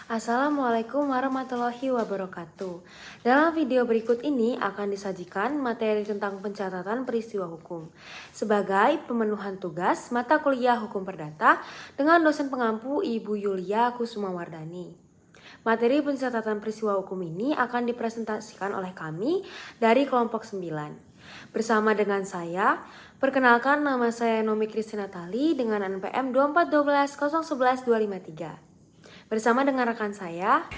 Assalamualaikum warahmatullahi wabarakatuh. Dalam video berikut ini akan disajikan materi tentang pencatatan peristiwa hukum sebagai pemenuhan tugas mata kuliah Hukum Perdata dengan dosen pengampu Ibu Yulia Kusumawardani. Materi pencatatan peristiwa hukum ini akan dipresentasikan oleh kami dari kelompok 9. Bersama dengan saya, perkenalkan nama saya Nomi Kristina Tali dengan NPM 2412011-253. Bersama dengan rekan saya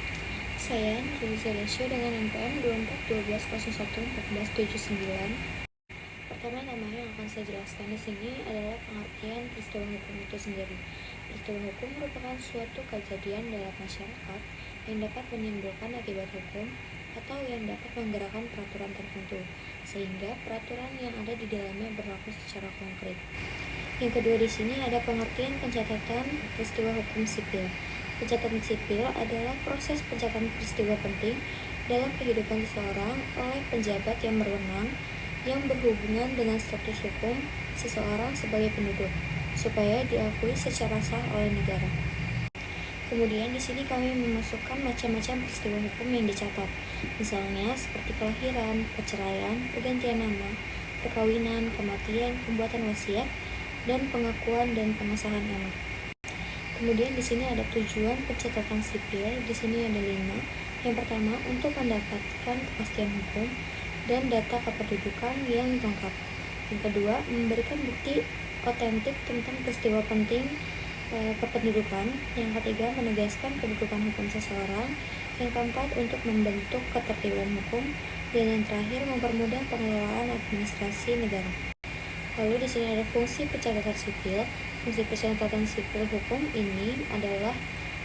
Nurliza Lesyo dengan NPM 2412011479. Pertama-tama yang akan saya jelaskan di sini adalah pengertian peristiwa hukum itu sendiri. Peristiwa hukum merupakan suatu kejadian dalam masyarakat yang dapat menimbulkan akibat hukum atau yang dapat menggerakkan peraturan tertentu, sehingga peraturan yang ada di dalamnya berlaku secara konkret. Yang kedua di sini ada pengertian pencatatan peristiwa hukum sipil. Pencatatan sipil adalah proses pencatatan peristiwa penting dalam kehidupan seseorang oleh pejabat yang berwenang yang berhubungan dengan status hukum seseorang sebagai penduduk, supaya diakui secara sah oleh negara. Kemudian di sini kami memasukkan macam-macam peristiwa hukum yang dicatat, misalnya seperti kelahiran, perceraian, pergantian nama, perkawinan, kematian, pembuatan wasiat, dan pengakuan dan pengesahan anak. Kemudian di sini ada tujuan pencatatan sipil. Di sini ada 5. Yang pertama, untuk mendapatkan kepastian hukum dan data kependudukan yang lengkap. Yang kedua, memberikan bukti otentik tentang peristiwa penting kependudukan. Yang ketiga, menegaskan kedudukan hukum seseorang. Yang keempat, untuk membentuk ketertiban hukum. Dan yang terakhir, mempermudah pengelolaan administrasi negara. Lalu di sini ada fungsi pencatatan sipil. Fungsi pencatatan sipil hukum ini adalah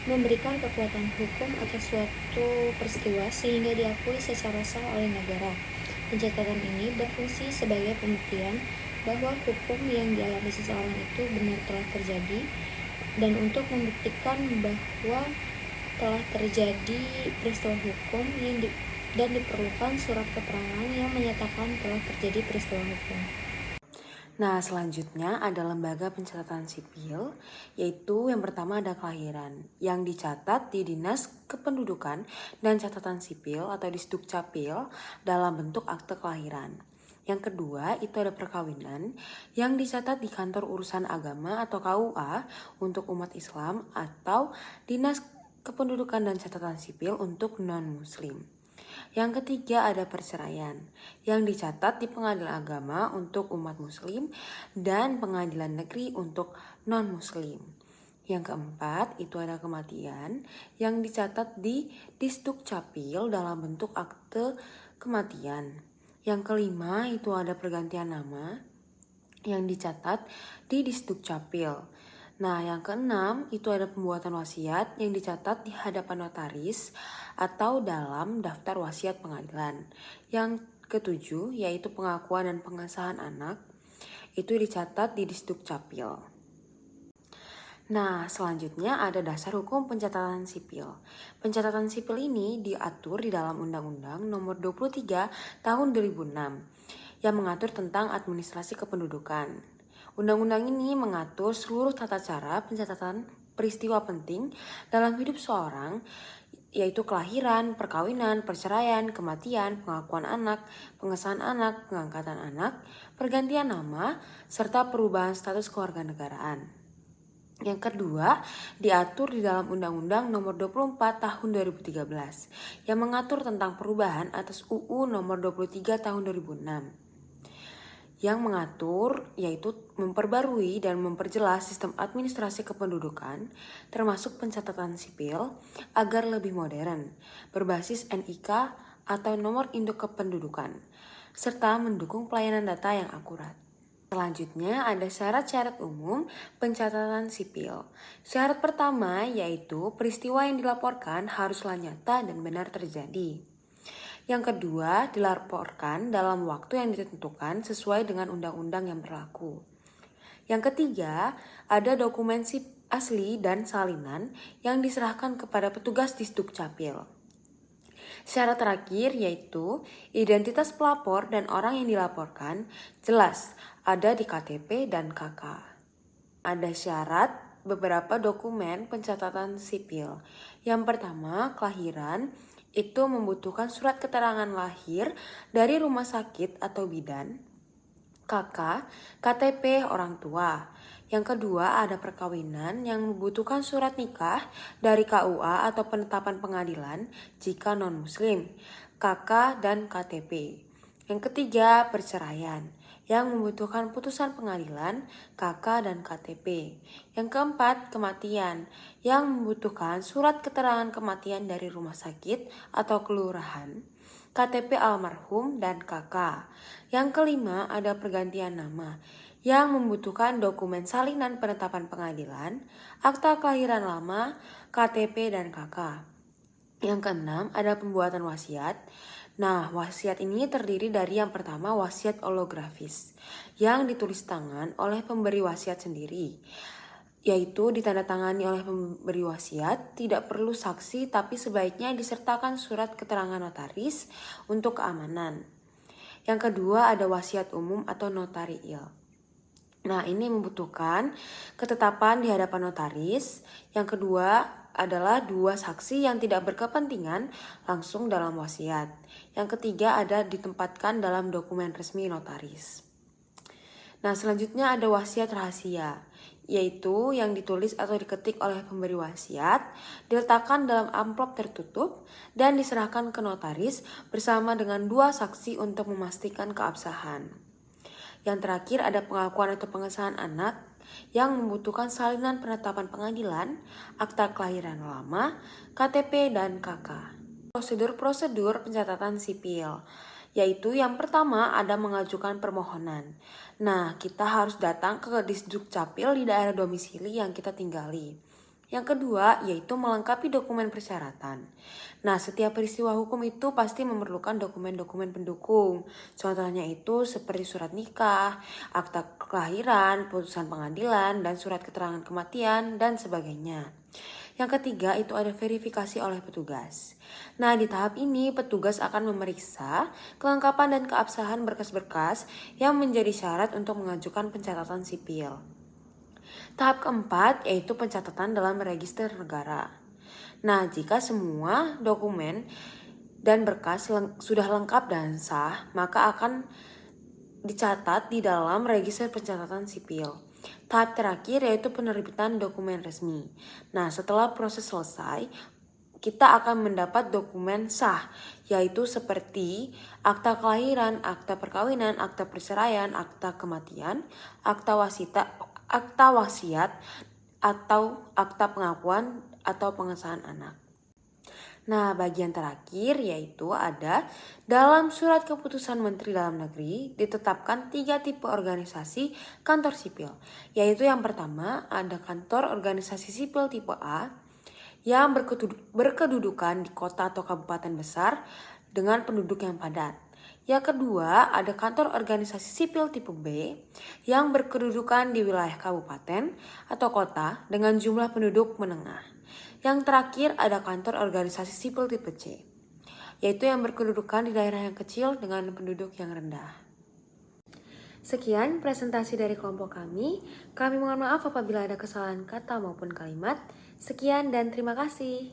memberikan kekuatan hukum atas suatu peristiwa sehingga diakui secara sah oleh negara. Pencatatan ini berfungsi sebagai pembuktian bahwa hukum yang dialami seseorang itu benar telah terjadi, dan untuk membuktikan bahwa telah terjadi peristiwa hukum dan diperlukan surat keterangan yang menyatakan telah terjadi peristiwa hukum. Nah, selanjutnya ada lembaga pencatatan sipil, yaitu yang pertama ada kelahiran, yang dicatat di Dinas Kependudukan dan Catatan Sipil atau Disdukcapil dalam bentuk akte kelahiran. Yang kedua itu ada perkawinan, yang dicatat di Kantor Urusan Agama atau KUA untuk umat Islam atau Dinas Kependudukan dan Catatan Sipil untuk non-Muslim. Yang ketiga ada perceraian, yang dicatat di Pengadilan Agama untuk umat muslim dan Pengadilan Negeri untuk non-muslim. Yang keempat itu ada kematian, yang dicatat di Disdukcapil dalam bentuk akte kematian. Yang kelima itu ada pergantian nama, yang dicatat di Disdukcapil. Nah, yang keenam itu ada pembuatan wasiat yang dicatat di hadapan notaris atau dalam daftar wasiat pengadilan. Yang ketujuh yaitu pengakuan dan pengesahan anak, itu dicatat di Disdukcapil. Nah, selanjutnya ada dasar hukum pencatatan sipil. Pencatatan sipil ini diatur di dalam Undang-Undang Nomor 23 Tahun 2006 yang mengatur tentang administrasi kependudukan. Undang-undang ini mengatur seluruh tata cara pencatatan peristiwa penting dalam hidup seorang, yaitu kelahiran, perkawinan, perceraian, kematian, pengakuan anak, pengesahan anak, pengangkatan anak, pergantian nama, serta perubahan status kewarganegaraan. Yang kedua, diatur di dalam Undang-Undang Nomor 24 Tahun 2013 yang mengatur tentang perubahan atas UU Nomor 23 Tahun 2006. Yang mengatur yaitu memperbarui dan memperjelas sistem administrasi kependudukan termasuk pencatatan sipil agar lebih modern, berbasis NIK atau nomor induk kependudukan, serta mendukung pelayanan data yang akurat. Selanjutnya ada syarat-syarat umum pencatatan sipil. Syarat pertama yaitu peristiwa yang dilaporkan haruslah nyata dan benar terjadi. Yang kedua, dilaporkan dalam waktu yang ditentukan sesuai dengan undang-undang yang berlaku. Yang ketiga, ada dokumen asli dan salinan yang diserahkan kepada petugas Disdukcapil. Syarat terakhir yaitu identitas pelapor dan orang yang dilaporkan jelas ada di KTP dan KK. Ada syarat beberapa dokumen pencatatan sipil. Yang pertama, kelahiran itu membutuhkan surat keterangan lahir dari rumah sakit atau bidan. KK, KTP orang tua. Yang kedua ada perkawinan yang membutuhkan surat nikah dari KUA atau penetapan pengadilan jika non-muslim, KK dan KTP. Yang ketiga perceraian yang membutuhkan putusan pengadilan, KK dan KTP. Yang keempat kematian yang membutuhkan surat keterangan kematian dari rumah sakit atau kelurahan, KTP almarhum dan KK. Yang kelima ada pergantian nama yang membutuhkan dokumen salinan penetapan pengadilan, akta kelahiran lama, KTP dan KK. Yang keenam ada pembuatan wasiat. Nah, wasiat ini terdiri dari yang pertama wasiat holografis yang ditulis tangan oleh pemberi wasiat sendiri, yaitu ditandatangani oleh pemberi wasiat, tidak perlu saksi tapi sebaiknya disertakan surat keterangan notaris untuk keamanan. Yang kedua ada wasiat umum atau notariil. Nah, ini membutuhkan ketetapan di hadapan notaris. Yang kedua adalah dua saksi yang tidak berkepentingan langsung dalam wasiat. Yang ketiga ada ditempatkan dalam dokumen resmi notaris. Nah, selanjutnya ada wasiat rahasia, yaitu yang ditulis atau diketik oleh pemberi wasiat, diletakkan dalam amplop tertutup, dan diserahkan ke notaris bersama dengan dua saksi untuk memastikan keabsahan. Yang terakhir ada pengakuan atau pengesahan anak yang membutuhkan salinan penetapan pengadilan, akta kelahiran lama, KTP, dan KK. Prosedur-prosedur pencatatan sipil, yaitu yang pertama ada mengajukan permohonan. Nah, kita harus datang ke Disduk Capil di daerah domisili yang kita tinggali. Yang kedua, yaitu melengkapi dokumen persyaratan. Nah, setiap peristiwa hukum itu pasti memerlukan dokumen-dokumen pendukung. Contohnya itu seperti surat nikah, akta kelahiran, putusan pengadilan, dan surat keterangan kematian, dan sebagainya. Yang ketiga itu ada verifikasi oleh petugas. Nah, di tahap ini petugas akan memeriksa kelengkapan dan keabsahan berkas-berkas yang menjadi syarat untuk mengajukan pencatatan sipil. Tahap keempat yaitu pencatatan dalam register negara. Nah, jika semua dokumen dan berkas sudah lengkap dan sah, maka akan dicatat di dalam register pencatatan sipil. Tahap terakhir yaitu penerbitan dokumen resmi. Nah, setelah proses selesai, kita akan mendapat dokumen sah, yaitu seperti akta kelahiran, akta perkawinan, akta perceraian, akta kematian, akta wasiat, atau akta pengakuan atau pengesahan anak. Nah, bagian terakhir yaitu ada dalam surat keputusan Menteri Dalam Negeri ditetapkan 3 tipe organisasi kantor sipil, yaitu yang pertama ada kantor organisasi sipil tipe A yang berkedudukan di kota atau kabupaten besar dengan penduduk yang padat. Yang kedua ada kantor organisasi sipil tipe B yang berkedudukan di wilayah kabupaten atau kota dengan jumlah penduduk menengah. Yang terakhir ada kantor organisasi sipil tipe C, yaitu yang berkedudukan di daerah yang kecil dengan penduduk yang rendah. Sekian presentasi dari kelompok kami. Kami mohon maaf apabila ada kesalahan kata maupun kalimat. Sekian dan terima kasih.